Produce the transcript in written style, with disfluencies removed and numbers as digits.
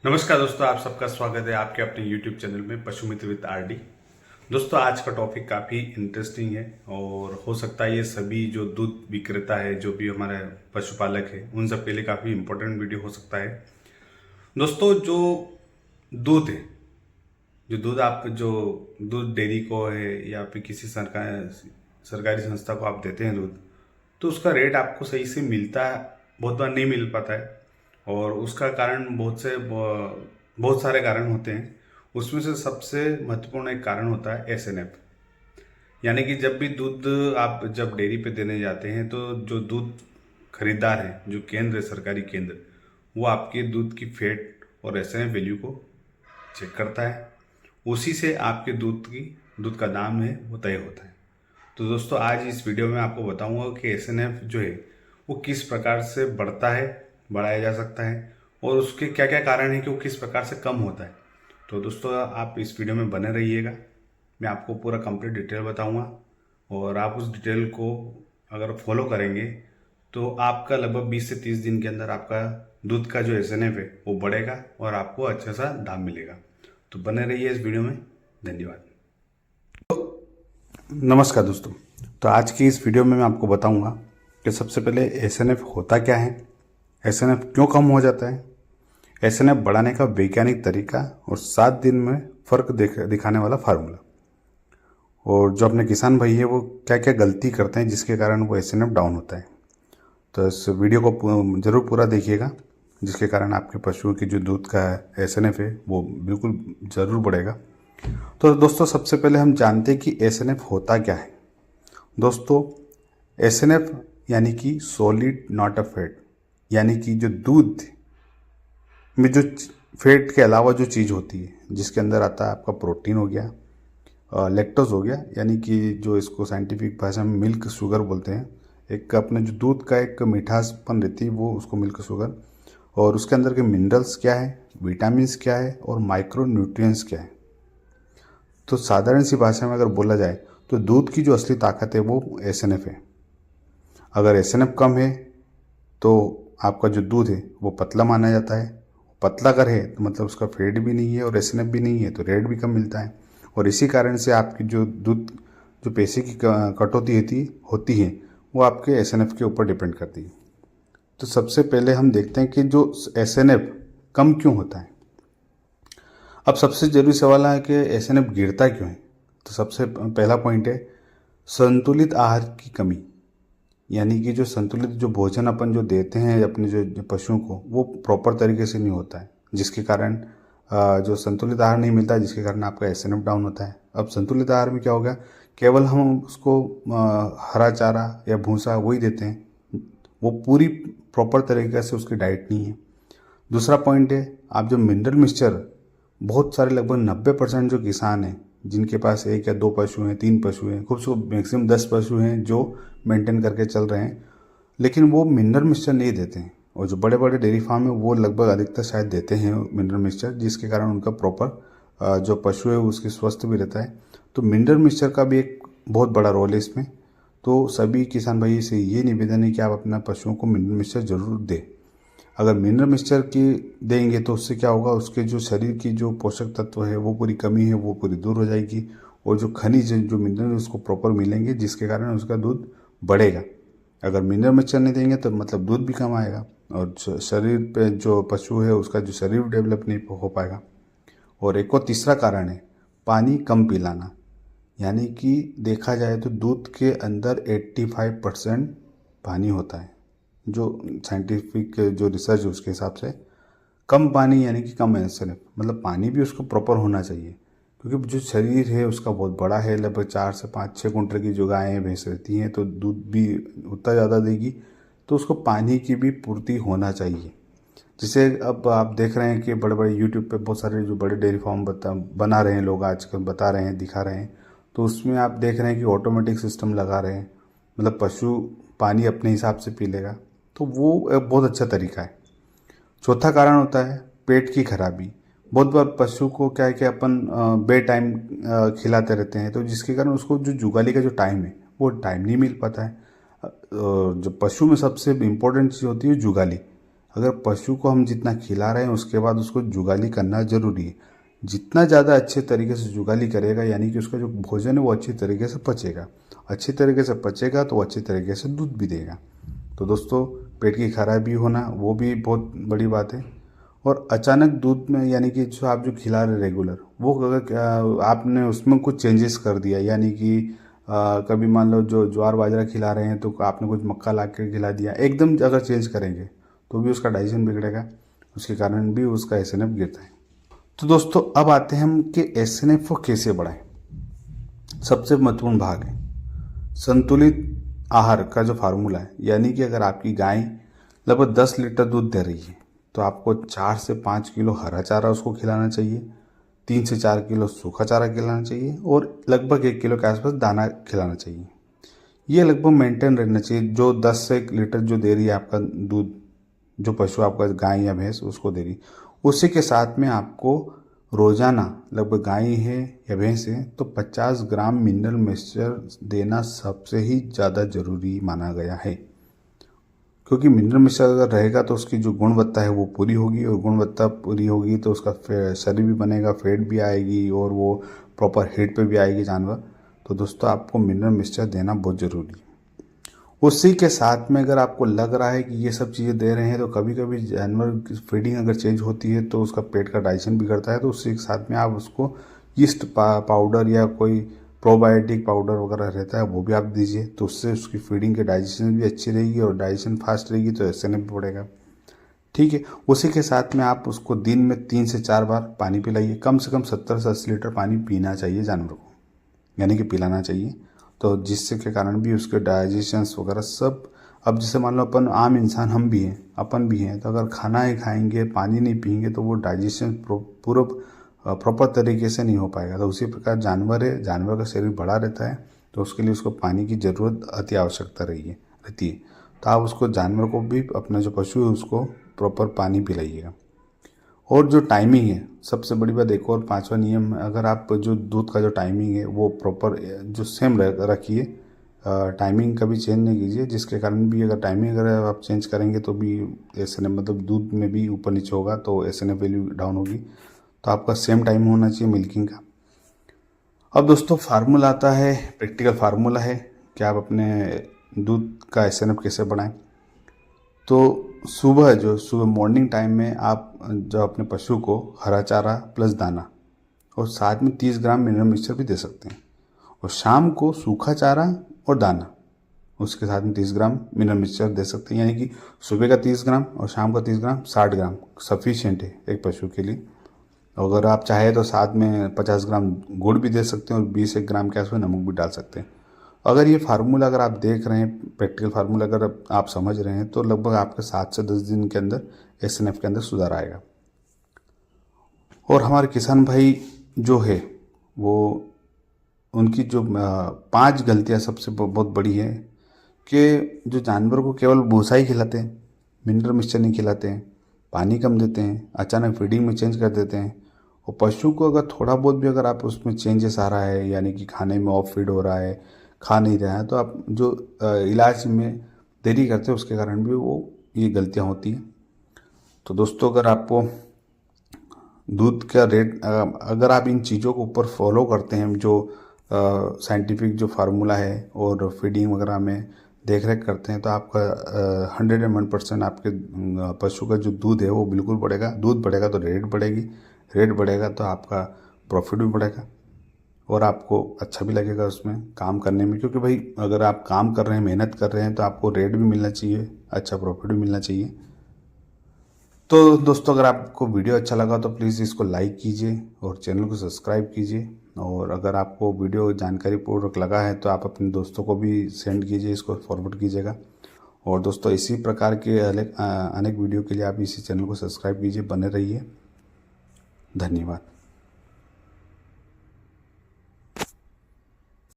नमस्कार दोस्तों, आप सबका स्वागत है आपके अपने YouTube चैनल में पशु मित्र विद आरडी। दोस्तों, आज का टॉपिक काफ़ी इंटरेस्टिंग है और हो सकता है ये सभी जो दूध विक्रेता है, जो भी हमारे पशुपालक है, उन सब के लिए काफ़ी इंपॉर्टेंट वीडियो हो सकता है। दोस्तों, जो दूध है, जो दूध आप जो दूध डेयरी को है या फिर किसी सरकारी संस्था को आप देते हैं दूध, तो उसका रेट आपको सही से मिलता है, बहुत बार नहीं मिल पाता है। और उसका कारण बहुत सारे कारण होते हैं। उसमें से सबसे महत्वपूर्ण एक कारण होता है एसएनएफ। यानी कि जब भी दूध आप जब डेयरी पे देने जाते हैं, तो जो दूध खरीदार है, जो केंद्र है, सरकारी केंद्र, वो आपके दूध की फैट और एसएनएफ वैल्यू को चेक करता है। उसी से आपके दूध का दाम है वो तय होता है। तो दोस्तों, आज इस वीडियो में आपको बताऊंगा कि एसएनएफ जो है वो किस प्रकार से बढ़ता है, बढ़ाया जा सकता है, और उसके क्या क्या कारण है कि वो किस प्रकार से कम होता है। तो दोस्तों, आप इस वीडियो में बने रहिएगा। मैं आपको पूरा कंप्लीट डिटेल बताऊंगा और आप उस डिटेल को अगर फॉलो करेंगे तो आपका लगभग 20 से 30 दिन के अंदर आपका दूध का जो एसएनएफ है वो बढ़ेगा और आपको अच्छा सा दाम मिलेगा। तो बने रहिए इस वीडियो में। धन्यवाद। नमस्कार दोस्तों, तो आज की इस वीडियो में मैं आपको बताऊंगा कि सबसे पहले एसएनएफ होता क्या है, एसएनएफ क्यों कम हो जाता है, एसएनएफ बढ़ाने का वैज्ञानिक तरीका और 7 दिन में फ़र्क दिखाने वाला फार्मूला, और जो अपने किसान भाई है वो क्या क्या गलती करते हैं जिसके कारण वो एसएनएफ डाउन होता है। तो इस वीडियो को ज़रूर पूरा देखिएगा, जिसके कारण आपके पशुओं की जो दूध का एसएनएफ है वो बिल्कुल ज़रूर बढ़ेगा। तो दोस्तों, सबसे पहले हम जानते हैं कि एसएनएफ होता क्या है। दोस्तों, एसएनएफ यानी कि सॉलिड नॉट अ फैट, यानी कि जो दूध में जो फैट के अलावा जो चीज़ होती है, जिसके अंदर आता है आपका प्रोटीन हो गया, लैक्टोज हो गया, यानी कि जो इसको साइंटिफिक भाषा में मिल्क शुगर बोलते हैं। एक अपने जो दूध का एक मिठासपन रहती है वो उसको मिल्क शुगर, और उसके अंदर के मिनरल्स क्या है, विटामिन्स क्या है और माइक्रो न्यूट्रिएंट्स क्या है। तो साधारण सी भाषा में अगर बोला जाए तो दूध की जो असली ताकत है वो एसएनएफ है। अगर एसएनएफ कम है तो आपका जो दूध है वो पतला माना जाता है। पतला अगर है तो मतलब उसका फैट भी नहीं है और एसएनएफ भी नहीं है, तो रेट भी कम मिलता है। और इसी कारण से आपकी जो दूध जो पैसे की कटौती होती है वो आपके एसएनएफ के ऊपर डिपेंड करती है। तो सबसे पहले हम देखते हैं कि जो एसएनएफ कम क्यों होता है। अब सबसे जरूरी सवाल है कि एसएनएफ गिरता क्यों है। तो सबसे पहला पॉइंट है संतुलित आहार की कमी, यानी कि जो संतुलित जो भोजन अपन जो देते हैं अपने जो पशुओं को, वो प्रॉपर तरीके से नहीं होता है, जिसके कारण जो संतुलित आहार नहीं मिलता है, जिसके कारण आपका एसएनएफ डाउन होता है। अब संतुलित आहार में क्या होगा, केवल हम उसको हरा चारा या भूसा वही देते हैं, वो पूरी प्रॉपर तरीके से उसकी डाइट नहीं है। दूसरा पॉइंट है, आप जो मिनरल मिक्सचर, बहुत सारे लगभग 90% जो किसान हैं जिनके पास 1 या 2 पशु हैं, 3 पशु हैं, कुछ मैक्सिमम 10 पशु हैं जो मेंटेन करके चल रहे हैं, लेकिन वो मिनरल मिक्सचर नहीं देते हैं। और जो बड़े बड़े डेयरी फार्म है वो लगभग अधिकतर शायद देते हैं मिनरल मिक्सचर, जिसके कारण उनका प्रॉपर जो पशु है उसके स्वस्थ भी रहता है। तो मिनरल मिक्सचर का भी एक बहुत बड़ा रोल है इसमें। तो सभी किसान भाई से ये निवेदन है कि आप अपना पशुओं को मिनरल मिक्सचर जरूर दें। अगर मिनरल मिक्सचर की देंगे तो उससे क्या होगा, उसके जो शरीर की जो पोषक तत्व है वो पूरी कमी है वो पूरी दूर हो जाएगी, और जो खनिज जो मिनरल उसको प्रॉपर मिलेंगे, जिसके कारण उसका दूध बढ़ेगा। अगर मिनरल मिक्सचर नहीं देंगे तो मतलब दूध भी कम आएगा, और शरीर पे जो पशु है उसका जो शरीर डेवलप नहीं हो पाएगा। और एक और तीसरा कारण है पानी कम पिलाना, यानी कि देखा जाए तो दूध के अंदर 85% पानी होता है। जो साइंटिफिक जो रिसर्च है उसके हिसाब से कम पानी यानी कि कम एसएनएफ, मतलब पानी भी उसको प्रॉपर होना चाहिए, क्योंकि जो शरीर है उसका बहुत बड़ा है, लगभग 4 से 5-6 कुंटल की जो गायें भैंस रहती हैं तो दूध भी उतना ज़्यादा देगी, तो उसको पानी की भी पूर्ति होना चाहिए। जिसे अब आप देख रहे हैं कि बड़े बड़े यूट्यूब पे बहुत सारे जो बड़े डेयरी फार्म बना रहे हैं लोग, आजकल बता रहे हैं, दिखा रहे हैं, तो उसमें आप देख रहे हैं कि ऑटोमेटिक सिस्टम लगा रहे हैं, मतलब पशु पानी अपने हिसाब से पी लेगा। तो वो एक बहुत अच्छा तरीका है। चौथा कारण होता है पेट की खराबी। बहुत बार पशु को क्या है कि अपन बे टाइम खिलाते रहते हैं, तो जिसके कारण उसको जो जुगाली का जो टाइम है वो टाइम नहीं मिल पाता है। जो पशु में सबसे इम्पोर्टेंट चीज़ होती है जुगाली। अगर पशु को हम जितना खिला रहे हैं उसके बाद उसको जुगाली करना ज़रूरी है। जितना ज़्यादा अच्छे तरीके से जुगाली करेगा यानी कि उसका जो भोजन है वो अच्छी तरीके से पचेगा, अच्छी तरीके से पचेगा तो वो अच्छी तरीके से दूध भी देगा। तो दोस्तों, पेट की खराबी होना वो भी बहुत बड़ी बात है। और अचानक दूध में यानी कि जो आप जो खिला रहे रेगुलर, वो अगर आपने उसमें कुछ चेंजेस कर दिया, यानी कि कभी मान लो जो ज्वार बाजरा खिला रहे हैं तो आपने कुछ मक्का ला के खिला दिया, एकदम अगर चेंज करेंगे तो भी उसका डाइजेशन बिगड़ेगा, उसके कारण भी उसका एसएनएफ गिरता है। तो दोस्तों, अब आते हैं हम कि एसएनएफ को कैसे बढ़ाएं। सबसे महत्वपूर्ण भाग है संतुलित आहार का जो फार्मूला है, यानी कि अगर आपकी गाय लगभग 10 लीटर दूध दे रही है तो आपको 4 से 5 किलो हरा चारा उसको खिलाना चाहिए, 3 से 4 किलो सूखा चारा खिलाना चाहिए और लगभग 1 किलो के आसपास दाना खिलाना चाहिए। ये लगभग मेंटेन रहना चाहिए। जो 10 से 1 लीटर जो दे रही है आपका दूध, जो पशु आपका गाय या भैंस उसको दे रही, उसी के साथ में आपको रोजाना लगभग गाय है या भैंस है तो 50 ग्राम मिनरल मिक्सचर देना सबसे ही ज़्यादा जरूरी माना गया है। क्योंकि मिनरल मिक्सचर अगर रहेगा तो उसकी जो गुणवत्ता है वो पूरी होगी, और गुणवत्ता पूरी होगी तो उसका शरीर भी बनेगा, फैट भी आएगी और वो प्रॉपर हेड पे भी आएगी जानवर। तो दोस्तों, आपको मिनरल मिक्सचर देना बहुत ज़रूरी है। उसी के साथ में अगर आपको लग रहा है कि ये सब चीज़ें दे रहे हैं तो कभी कभी जानवर की फीडिंग अगर चेंज होती है तो उसका पेट का डाइजेशन बिगड़ता है, तो उसी के साथ में आप उसको यीस्ट पाउडर या कोई प्रोबायोटिक पाउडर वगैरह रहता है वो भी आप दीजिए, तो उससे उसकी फीडिंग की डाइजेशन भी अच्छी रहेगी और डाइजेशन फास्ट रहेगी तो एसएनएफ भी बढ़ेगा। ठीक है। उसी के साथ में आप उसको दिन में 3 से 4 बार पानी पिलाइए। कम से कम 70 से 80 लीटर पानी पीना चाहिए जानवर को, यानी कि पिलाना चाहिए, तो जिससे के कारण भी उसके डाइजेशंस वगैरह सब। अब जैसे मान लो अपन आम इंसान हम भी हैं, अपन भी हैं, तो अगर खाना ही खाएंगे पानी नहीं पिएंगे तो वो डाइजेशन पूरा प्रॉपर तरीके से नहीं हो पाएगा। तो उसी प्रकार जानवर है, जानवर का शरीर बड़ा रहता है तो उसके लिए उसको पानी की ज़रूरत अति आवश्यकता रहती है। तो आप उसको जानवर को भी, अपना जो पशु है उसको प्रॉपर पानी पिलाइएगा। और जो टाइमिंग है, सबसे बड़ी बात एक और 5वां नियम, अगर आप जो दूध का जो टाइमिंग है वो प्रॉपर जो सेम रखिए, टाइमिंग कभी चेंज नहीं कीजिए, जिसके कारण भी अगर टाइमिंग अगर आप चेंज करेंगे तो भी एसएनएफ मतलब दूध में भी ऊपर नीचे होगा तो एसएनएफ वैल्यू डाउन होगी। तो आपका सेम टाइम होना चाहिए मिल्किंग का। अब दोस्तों, फार्मूला आता है, प्रैक्टिकल फार्मूला है कि आप अपने दूध का एसएनएफ कैसे बढ़ाएं। तो सुबह मॉर्निंग टाइम में आप जो अपने पशु को हरा चारा प्लस दाना और साथ में 30 ग्राम मिनरल मिक्सचर भी दे सकते हैं, और शाम को सूखा चारा और दाना उसके साथ में 30 ग्राम मिनरल मिक्सचर दे सकते हैं, यानी कि सुबह का 30 ग्राम और शाम का 30 ग्राम 60 ग्राम सफिशिएंट है एक पशु के लिए। अगर आप चाहे तो साथ में 50 ग्राम गुड़ भी दे सकते हैं और 20 ग्राम के आसपास नमक भी डाल सकते हैं। अगर ये फार्मूला अगर आप देख रहे हैं, प्रैक्टिकल फार्मूला अगर आप समझ रहे हैं, तो लगभग आपके 7 से 10 दिन के अंदर एसएनएफ के अंदर सुधार आएगा। और हमारे किसान भाई जो है वो, उनकी जो 5 गलतियां सबसे बहुत बड़ी है कि जो जानवर को केवल भूसा ही खिलाते हैं, मिनरल मिक्सचर नहीं खिलाते हैं, पानी कम देते हैं, अचानक फीडिंग में चेंज कर देते हैं। और पशु को अगर थोड़ा बहुत भी अगर आप उसमें चेंजेस आ रहा है, यानी कि खाने में ऑफ फीड हो रहा है, खा नहीं रहा है, तो आप जो इलाज में देरी करते हैं उसके कारण भी वो ये गलतियां होती हैं। तो दोस्तों, अगर आपको दूध का रेट, अगर आप इन चीज़ों को ऊपर फॉलो करते हैं, जो साइंटिफिक जो फार्मूला है और फीडिंग वगैरह में देख रेख करते हैं, तो आपका 101% आपके पशु का जो दूध है वो बिल्कुल बढ़ेगा। दूध बढ़ेगा तो रेट बढ़ेगी, रेट बढ़ेगा तो आपका प्रॉफिट भी बढ़ेगा और आपको अच्छा भी लगेगा उसमें काम करने में, क्योंकि भाई अगर आप काम कर रहे हैं, मेहनत कर रहे हैं, तो आपको रेट भी मिलना चाहिए, अच्छा प्रॉफिट भी मिलना चाहिए। तो दोस्तों, अगर आपको वीडियो अच्छा लगा तो प्लीज़ इसको लाइक कीजिए और चैनल को सब्सक्राइब कीजिए। और अगर आपको वीडियो जानकारी पूर्वक लगा है तो आप अपने दोस्तों को भी सेंड कीजिए, इसको फॉरवर्ड कीजिएगा। और दोस्तों, इसी प्रकार के अनेक वीडियो के लिए आप इसी चैनल को सब्सक्राइब कीजिए, बने रहिए। धन्यवाद।